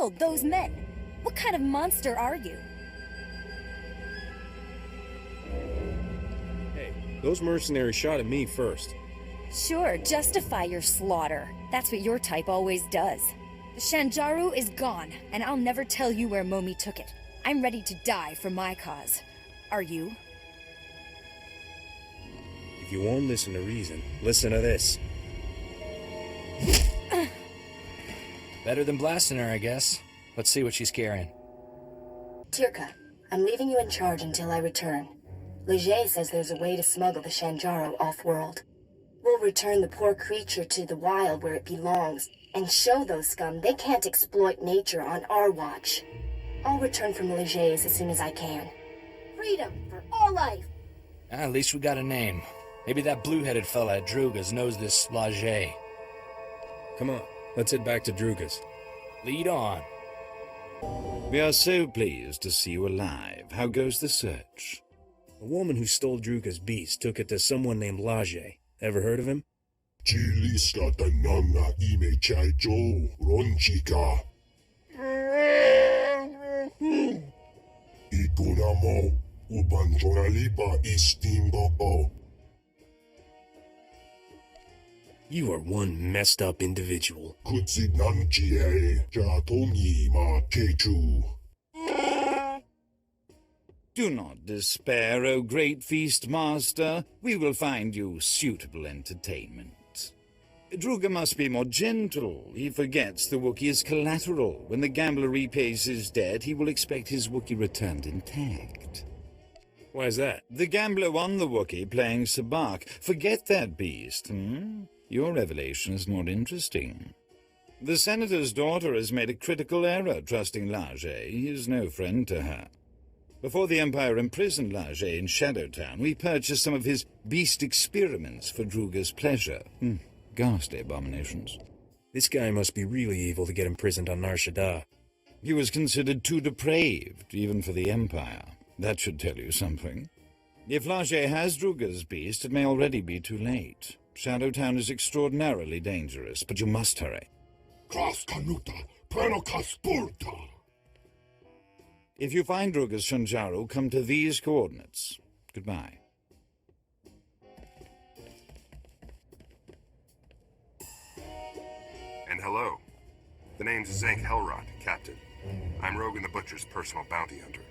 killed those men? What kind of monster are you? Hey, those mercenaries shot at me first. Sure, justify your slaughter. That's what your type always does. The Shanjaru is gone, and I'll never tell you where Momi took it. I'm ready to die for my cause. Are you? If you won't listen to reason, listen to this. Better than blasting her, I guess. Let's see what she's carrying. Tirka, I'm leaving you in charge until I return. Leger says there's a way to smuggle the Shanjaru off-world. We'll return the poor creature to the wild where it belongs, and show those scum they can't exploit nature on our watch. I'll return from Leger's as soon as I can. Freedom for all life! At least we got a name. Maybe that blue-headed fella at Druga's knows this Leger. Come on, let's head back to Druga's. Lead on. We are so pleased to see you alive. How goes the search? A woman who stole Druga's beast took it to someone named Leger. Ever heard of him? Jiliska tanana ime chaijo ronchika. Ikunamo ubanchoralipa istimbo. You are one messed up individual. Kutsinanchie jatongi ma kechu. Do not despair, O great feast master. We will find you suitable entertainment. Druga must be more gentle. He forgets the Wookiee is collateral. When the gambler repays his debt, he will expect his Wookiee returned intact. Why is that? The gambler won the Wookiee playing Sabak. Forget that beast, Your revelation is more interesting. The senator's daughter has made a critical error trusting Leger. He is no friend to her. Before the Empire imprisoned Leger in Shadowtown, we purchased some of his beast experiments for Druga's pleasure. Ghastly abominations. This guy must be really evil to get imprisoned on Nar Shaddaa. He was considered too depraved, even for the Empire. That should tell you something. If Leger has Druga's beast, it may already be too late. Shadowtown is extraordinarily dangerous, but you must hurry. Kaskanuta, Prenokaspurta. If you find Druga's Shanjaru, come to these coordinates. Goodbye. And hello. The name's Zank Helrod, Captain. I'm Rogan the Butcher's personal bounty hunter.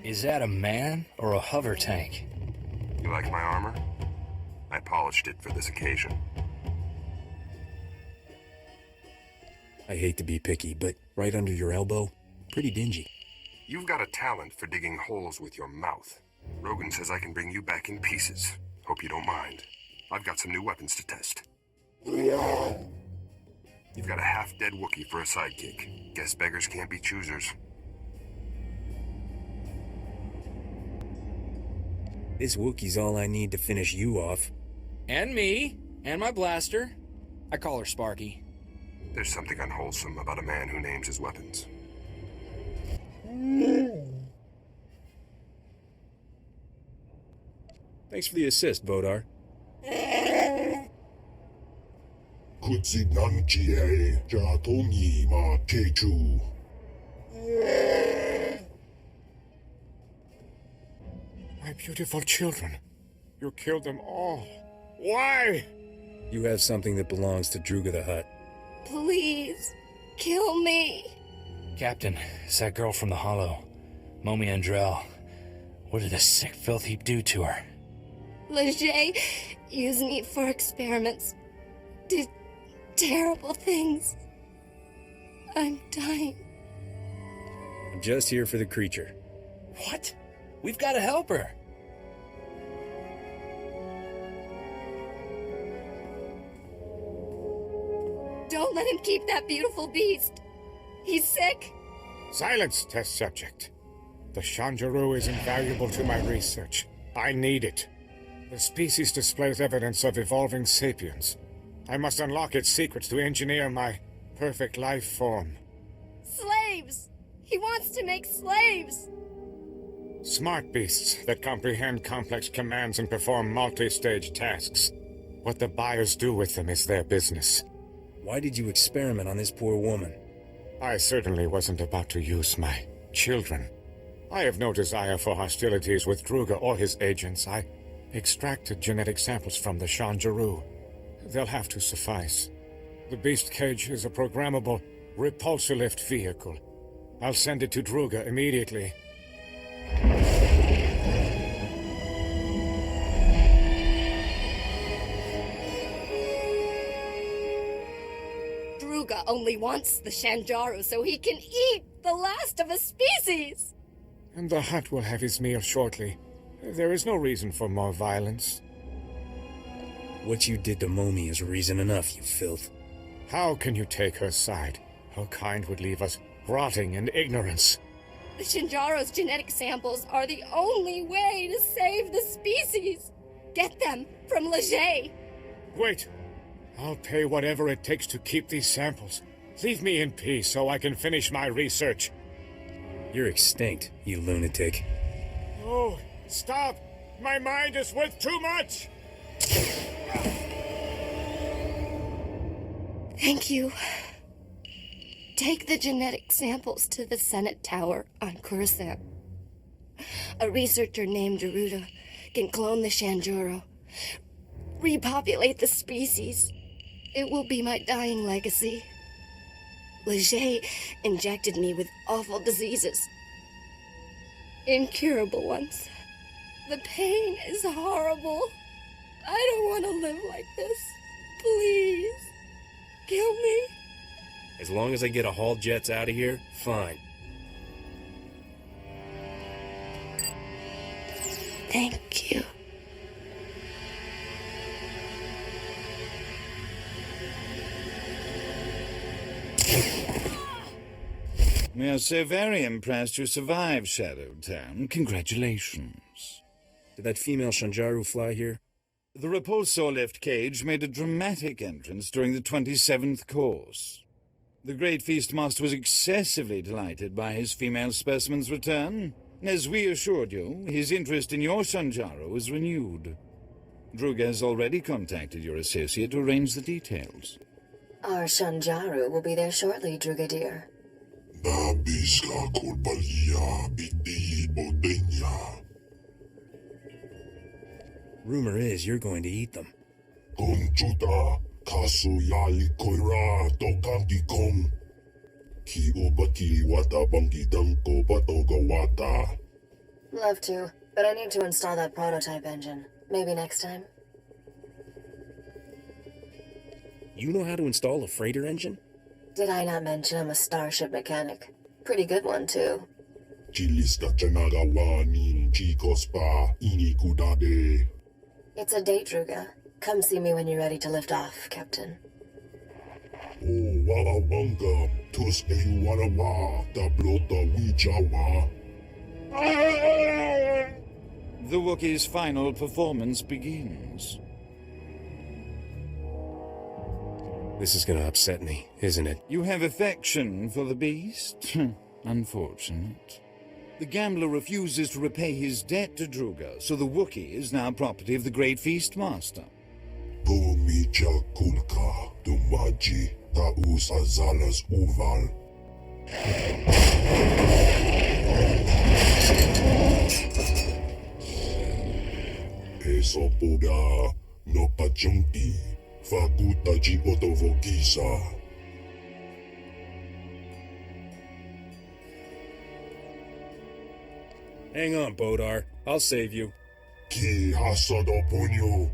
Is that a man or a hover tank? You like my armor? I polished it for this occasion. I hate to be picky, but right under your elbow, pretty dingy. You've got a talent for digging holes with your mouth. Rogan says I can bring you back in pieces. Hope you don't mind. I've got some new weapons to test. You've got a half-dead Wookiee for a sidekick. Guess beggars can't be choosers. This Wookiee's all I need to finish you off. And me. And my blaster. I call her Sparky. There's something unwholesome about a man who names his weapons. Thanks for the assist, Vodar. Kutsinanchie jatongi ma kechu. My beautiful children. You killed them all. Why? You have something that belongs to Druga the Hutt. Please, kill me. Captain, it's that girl from the Hollow. Momi Andrell. What did the sick filth heap do to her? Leger used me for experiments. Did terrible things. I'm dying. I'm just here for the creature. What? We've got to help her. Don't let him keep that beautiful beast. He's sick. Silence, test subject. The Shanjaru is invaluable to my research. I need it. The species displays evidence of evolving sapiens. I must unlock its secrets to engineer my perfect life form. Slaves! He wants to make slaves! Smart beasts that comprehend complex commands and perform multi-stage tasks. What the buyers do with them is their business. Why did you experiment on this poor woman? I certainly wasn't about to use my children. I have no desire for hostilities with Druga or his agents. I extracted genetic samples from the Shanjaru. They'll have to suffice. The beast cage is a programmable repulsor-lift vehicle. I'll send it to Druga immediately. Druga only wants the Shanjaru so he can eat the last of a species! And the Hutt will have his meal shortly. There is no reason for more violence. What you did to Momi is reason enough, you filth. How can you take her side? Her kind would leave us rotting in ignorance. The Shinjaro's genetic samples are the only way to save the species! Get them from Leger! Wait! I'll pay whatever it takes to keep these samples. Leave me in peace so I can finish my research. You're extinct, you lunatic. Oh, stop! My mind is worth too much! Thank you. Take the genetic samples to the Senate Tower on Coruscant. A researcher named Garuda can clone the Shanjuro, repopulate the species. It will be my dying legacy. Leger injected me with awful diseases. Incurable ones. The pain is horrible. I don't want to live like this. Please. Kill me. As long as I get a haul jets out of here, fine. Thank you. We are so very impressed you survived Shadowtown. Congratulations. Did that female Shanjaru fly here? The repulsor lift cage made a dramatic entrance during the 27th course. The Great Feastmaster was excessively delighted by his female specimen's return. As we assured you, his interest in your Shanjaru was renewed. Druga has already contacted your associate to arrange the details. Our Shanjaru will be there shortly, Druga dear. Nabiska kurbalia biti bodenya. Rumor is you're going to eat them. Konchuta kasu yali koira tokanti kong. Ki obati wata bangi danko batoga wata. Love to, but I need to install that prototype engine. Maybe next time. You know how to install a freighter engine? Did I not mention I'm a starship mechanic? Pretty good one, too. Chilista chanagawani chikospa inikudade. It's a date, Druga. Come see me when you're ready to lift off, Captain. Oh, wawawanga, tus eyuwarawa, tablota wijawa. The Wookiee's final performance begins. This is gonna upset me, isn't it? You have affection for the beast? Unfortunate. The gambler refuses to repay his debt to Druga, so the Wookiee is now property of the Great Feastmaster. Pomija kulka, dumaji, taus azalas uval. Esopoda, no pachunti, faguta ji otovokisa. Hang on, Bodar. I'll save you. Ki hasado ponyo.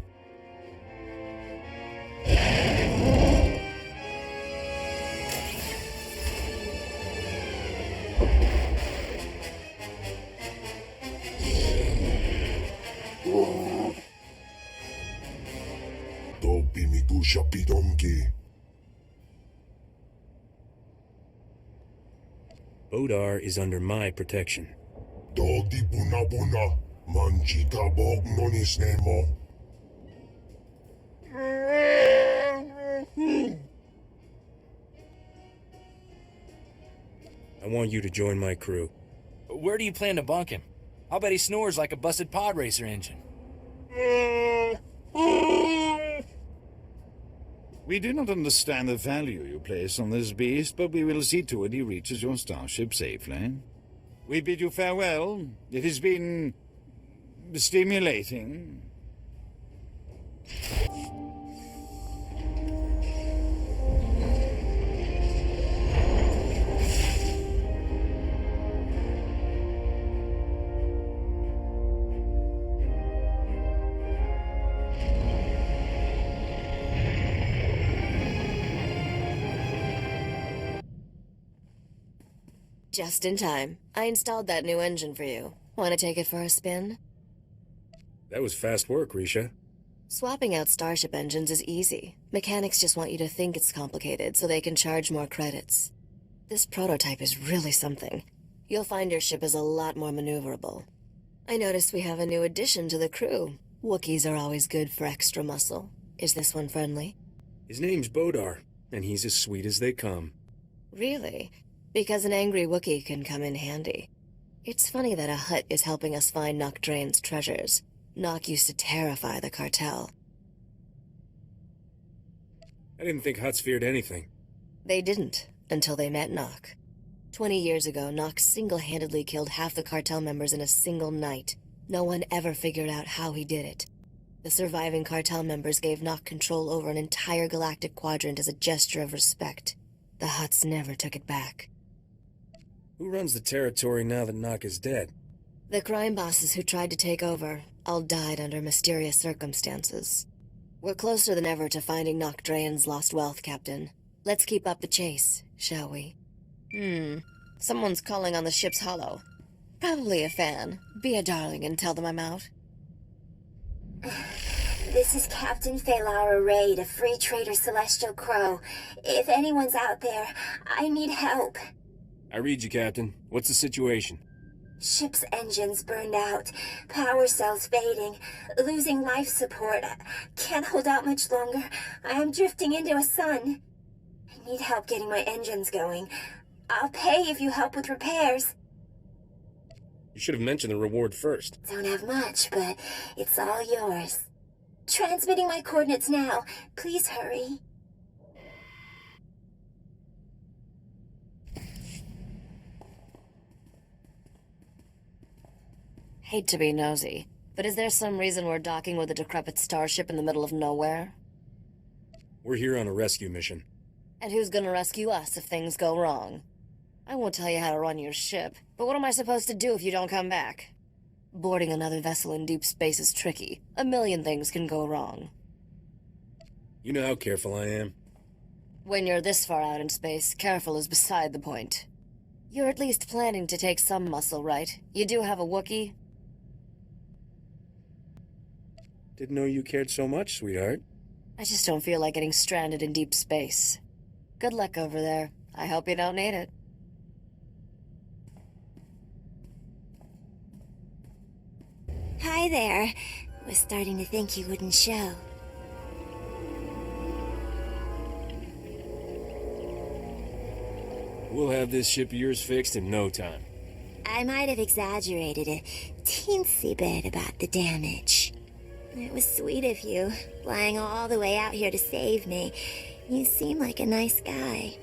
Dopi migusha pidonki. Bodar is under my protection. Dogdi buna buna, manji kabog nonis nemo. I want you to join my crew. Where do you plan to bunk him? I'll bet he snores like a busted pod racer engine. We do not understand the value you place on this beast, but we will see to it he reaches your starship safely. We bid you farewell. It has been stimulating. Just in time. I installed that new engine for you. Want to take it for a spin? That was fast work, Risha. Swapping out Starship engines is easy. Mechanics just want you to think it's complicated so they can charge more credits. This prototype is really something. You'll find your ship is a lot more maneuverable. I noticed we have a new addition to the crew. Wookiees are always good for extra muscle. Is this one friendly? His name's Bodar, and he's as sweet as they come. Really? Because an angry Wookiee can come in handy. It's funny that a Hutt is helping us find Nock Drain's treasures. Nock used to terrify the cartel. I didn't think Hutts feared anything. They didn't, until they met Nock. 20 years ago, Nock single-handedly killed half the cartel members in a single night. No one ever figured out how he did it. The surviving cartel members gave Nock control over an entire galactic quadrant as a gesture of respect. The Hutts never took it back. Who runs the territory now that Nock is dead? The crime bosses who tried to take over all died under mysterious circumstances. We're closer than ever to finding Nock Drain's lost wealth, Captain. Let's keep up the chase, shall we? Someone's calling on the ship's hollow. Probably a fan. Be a darling and tell them I'm out. This is Captain Phalara Raid of Free Trader Celestial Crow. If anyone's out there, I need help. I read you, Captain. What's the situation? Ship's engines burned out, power cells fading, losing life support. Can't hold out much longer. I am drifting into a sun. I need help getting my engines going. I'll pay if you help with repairs. You should have mentioned the reward first. Don't have much, but it's all yours. Transmitting my coordinates now. Please hurry. Hate to be nosy, but is there some reason we're docking with a decrepit starship in the middle of nowhere? We're here on a rescue mission. And who's gonna rescue us if things go wrong? I won't tell you how to run your ship, but what am I supposed to do if you don't come back? Boarding another vessel in deep space is tricky. A million things can go wrong. You know how careful I am. When you're this far out in space, careful is beside the point. You're at least planning to take some muscle, right? You do have a Wookiee? Didn't know you cared so much, sweetheart. I just don't feel like getting stranded in deep space. Good luck over there. I hope you don't need it. Hi there. Was starting to think you wouldn't show. We'll have this ship of yours fixed in no time. I might have exaggerated a teensy bit about the damage. It was sweet of you, flying all the way out here to save me. You seem like a nice guy.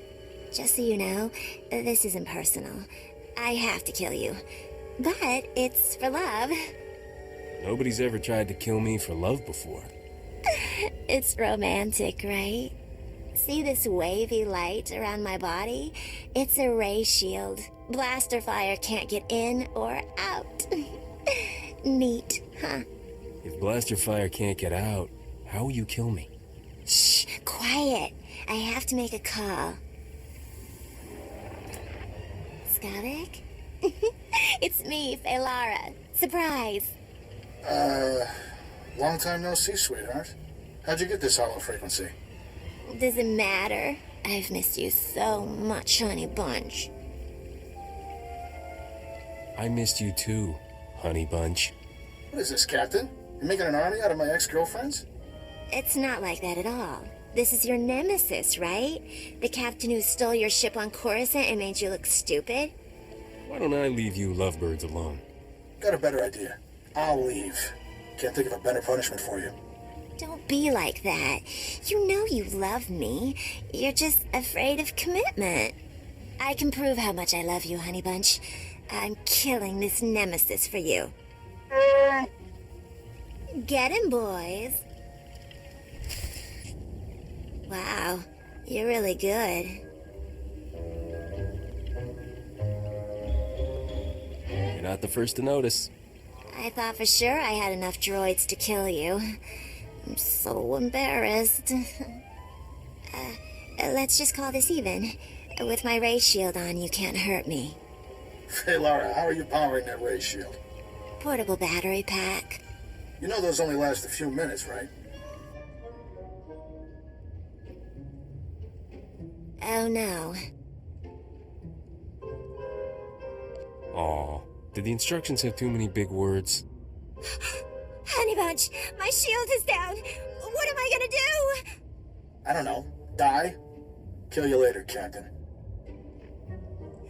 Just so you know, this isn't personal. I have to kill you. But it's for love. Nobody's ever tried to kill me for love before. It's romantic, right? See this wavy light around my body? It's a ray shield. Blaster fire can't get in or out. Neat, huh? If blaster fire can't get out, how will you kill me? Shh, quiet. I have to make a call. Skavik? It's me, Phalara. Surprise. Long time no see, sweetheart. How'd you get this hollow frequency? Doesn't matter. I've missed you so much, honey bunch. I missed you too, honey bunch. What is this, Captain? You're making an army out of my ex-girlfriends? It's not like that at all. This is your nemesis, right? The captain who stole your ship on Coruscant and made you look stupid? Why don't I leave you lovebirds alone? Got a better idea. I'll leave. Can't think of a better punishment for you. Don't be like that. You know you love me. You're just afraid of commitment. I can prove how much I love you, honey bunch. I'm killing this nemesis for you. Get him, boys. Wow, you're really good. You're not the first to notice. I thought for sure I had enough droids to kill you. I'm so embarrassed. Let's just call this even. With my ray shield on, you can't hurt me. Hey, Lara, how are you powering that ray shield? Portable battery pack. You know those only last a few minutes, right? Oh no. Aw, did the instructions have too many big words? Honey Bunch, my shield is down. What am I gonna do? I don't know. Die? Kill you later, Captain.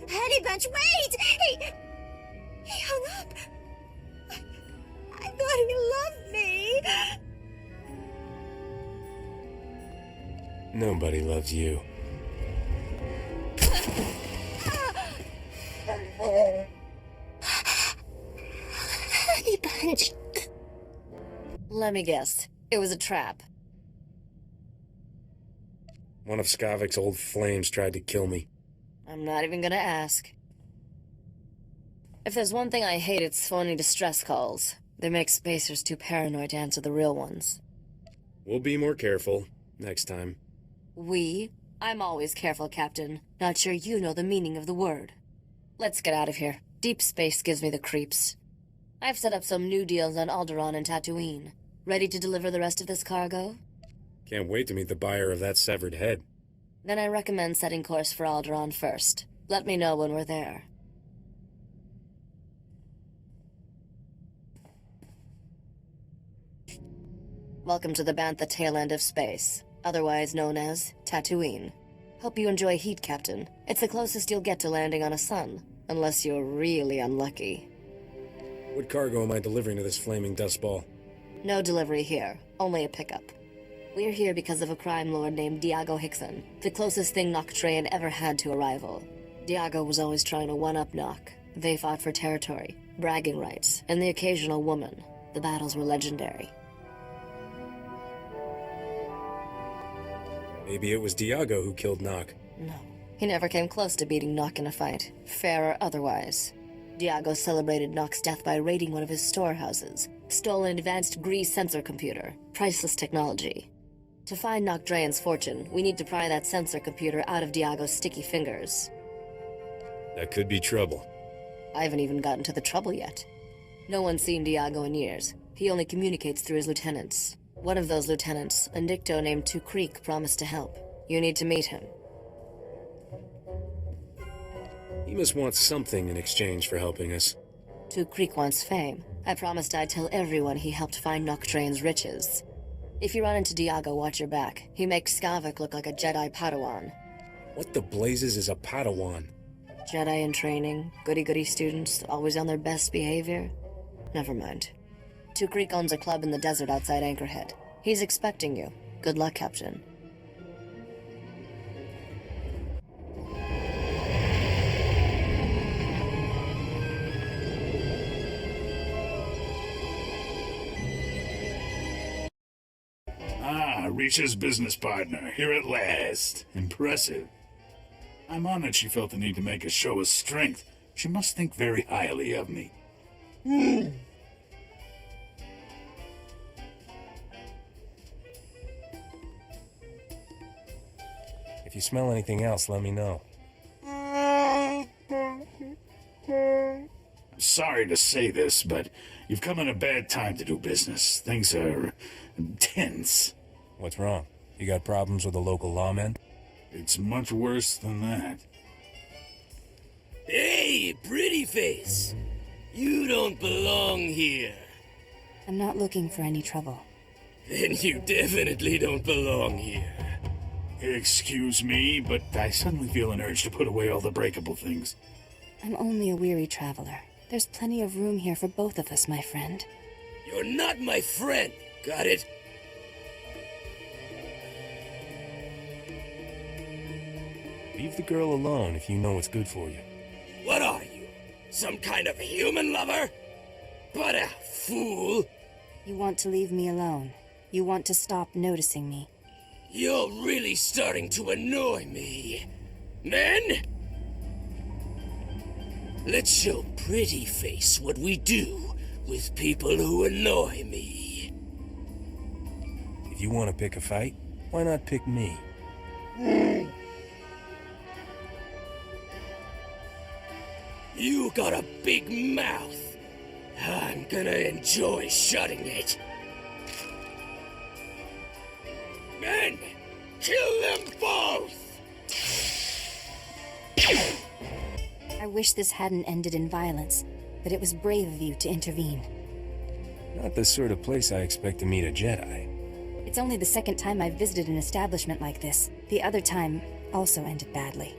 Honey Bunch, wait! He hung up. I thought he loved me. Nobody loves you. Honey Bunch. Let me guess. It was a trap. One of Skavik's old flames tried to kill me. I'm not even gonna ask. If there's one thing I hate, it's phony distress calls. They make spacers too paranoid to answer the real ones. We'll be more careful next time. We? I'm always careful, Captain. Not sure you know the meaning of the word. Let's get out of here. Deep space gives me the creeps. I've set up some new deals on Alderaan and Tatooine. Ready to deliver the rest of this cargo? Can't wait to meet the buyer of that severed head. Then I recommend setting course for Alderaan first. Let me know when we're there. Welcome to the Bantha tail end of space, otherwise known as Tatooine. Hope you enjoy heat, Captain. It's the closest you'll get to landing on a sun, unless you're really unlucky. What cargo am I delivering to this flaming dust ball? No delivery here, only a pickup. We're here because of a crime lord named Diago Hickson, the closest thing Noctrayan ever had to a rival. Diago was always trying to one-up Nock. They fought for territory, bragging rights, and the occasional woman. The battles were legendary. Maybe it was Diago who killed Nock. No, he never came close to beating Nock in a fight, fair or otherwise. Diago celebrated Nock's death by raiding one of his storehouses, stole an advanced Grease sensor computer, priceless technology. To find Noctrayan's fortune, we need to pry that sensor computer out of Diago's sticky fingers. That could be trouble. I haven't even gotten to the trouble yet. No one's seen Diago in years. He only communicates through his lieutenants. One of those lieutenants, a Nicto named Two Creek, promised to help. You need to meet him. He must want something in exchange for helping us. Two Creek wants fame. I promised I'd tell everyone he helped find Noctrayan's riches. If you run into Diago, watch your back. He makes Skavik look like a Jedi Padawan. What the blazes is a Padawan? Jedi in training, goody-goody students, always on their best behavior. Never mind. Two Creek owns a club in the desert outside Anchorhead. He's expecting you. Good luck, Captain. Risha's business partner, here at last. Impressive. I'm honored she felt the need to make a show of strength. She must think very highly of me. If you smell anything else, let me know. I'm sorry to say this, but you've come at a bad time to do business. Things are tense. What's wrong? You got problems with the local lawmen? It's much worse than that. Hey, pretty face! You don't belong here. I'm not looking for any trouble. Then you definitely don't belong here. Excuse me, but I suddenly feel an urge to put away all the breakable things. I'm only a weary traveler. There's plenty of room here for both of us, my friend. You're not my friend, got it? Leave the girl alone if you know what's good for you. What are you? Some kind of human lover? But a fool! You want to leave me alone. You want to stop noticing me. You're really starting to annoy me. Men? Let's show Pretty Face what we do with people who annoy me. If you want to pick a fight, why not pick me? You got a big mouth. I'm gonna enjoy shutting it. Men, kill them both! I wish this hadn't ended in violence, but it was brave of you to intervene. Not the sort of place I expect to meet a Jedi. It's only the second time I've visited an establishment like this. The other time also ended badly.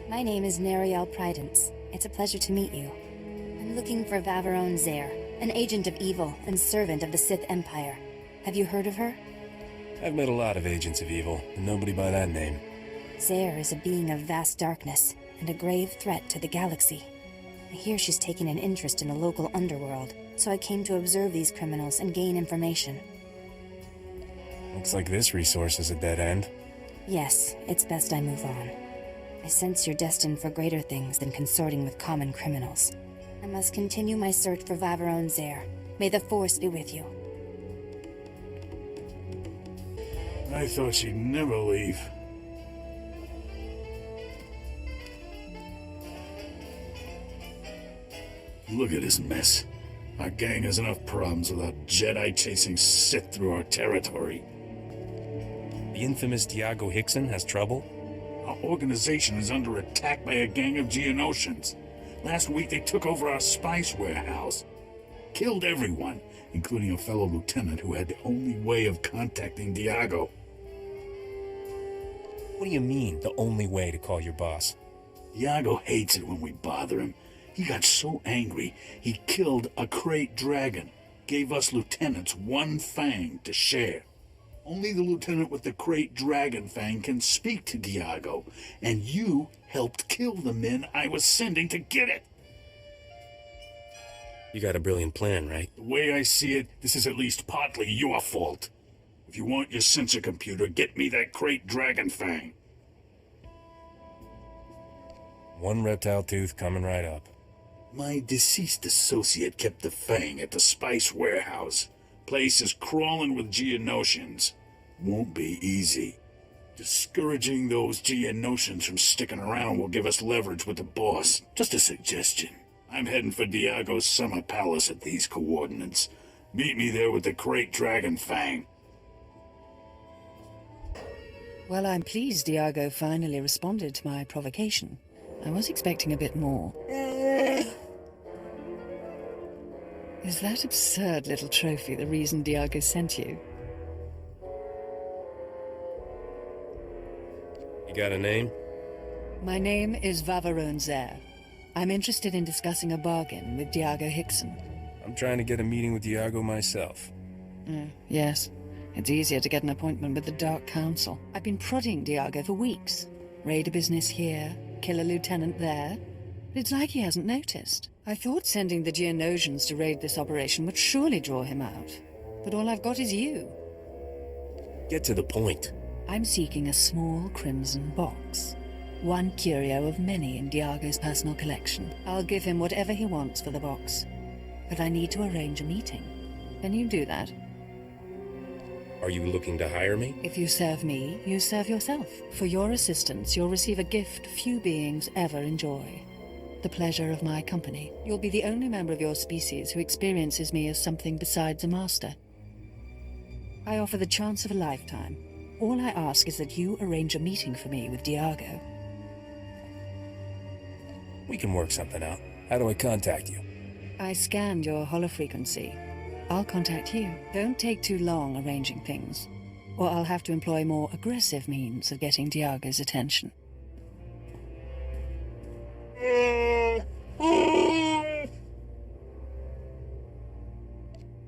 My name is Nariel Prydence. It's a pleasure to meet you. I'm looking for Vaveron Zare, an agent of evil and servant of the Sith Empire. Have you heard of her? I've met a lot of agents of evil, but nobody by that name. Zare is a being of vast darkness and a grave threat to the galaxy. I hear she's taken an interest in the local underworld, so I came to observe these criminals and gain information. Looks like this resource is a dead end. Yes, it's best I move on. I sense you're destined for greater things than consorting with common criminals. I must continue my search for Vaveron Zare. May the Force be with you. I thought she'd never leave. Look at this mess. Our gang has enough problems without Jedi chasing Sith through our territory. The infamous Diago Hickson has trouble? Our organization is under attack by a gang of Geonosians. Last week they took over our spice warehouse. Killed everyone, including a fellow lieutenant who had the only way of contacting Diago. What do you mean, the only way to call your boss? Diago hates it when we bother him. He got so angry, he killed a crate dragon. Gave us lieutenants one fang to share. Only the lieutenant with the crate dragon fang can speak to Diago, and you helped kill the men I was sending to get it. You got a brilliant plan, right? The way I see it, this is at least partly your fault. If you want your sensor computer, get me that crate dragon fang. One reptile tooth coming right up. My deceased associate kept the fang at the spice warehouse. Place is crawling with Geonosians. Won't be easy. Discouraging those Geonosians from sticking around will give us leverage with the boss. Just a suggestion. I'm heading for Diago's summer palace at these coordinates. Meet me there with the crate dragon fang. Well, I'm pleased Diago finally responded to my provocation. I was expecting a bit more. Is that absurd little trophy the reason Diago sent you? You got a name? My name is Vaveron Zare. I'm interested in discussing a bargain with Diago Hickson. I'm trying to get a meeting with Diago myself. Yes. It's easier to get an appointment with the Dark Council. I've been prodding Diago for weeks. Raid a business here, kill a lieutenant there. But it's like he hasn't noticed. I thought sending the Geonosians to raid this operation would surely draw him out. But all I've got is you. Get to the point. I'm seeking a small crimson box. One curio of many in Diago's personal collection. I'll give him whatever he wants for the box. But I need to arrange a meeting. Can you do that? Are you looking to hire me? If you serve me, you serve yourself. For your assistance, you'll receive a gift few beings ever enjoy. The pleasure of my company. You'll be the only member of your species who experiences me as something besides a master. I offer the chance of a lifetime. All I ask is that you arrange a meeting for me with Diago. We can work something out. How do I contact you? I scanned your holofrequency. I'll contact you. Don't take too long arranging things, or I'll have to employ more aggressive means of getting Diago's attention.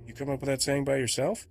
You come up with that saying by yourself?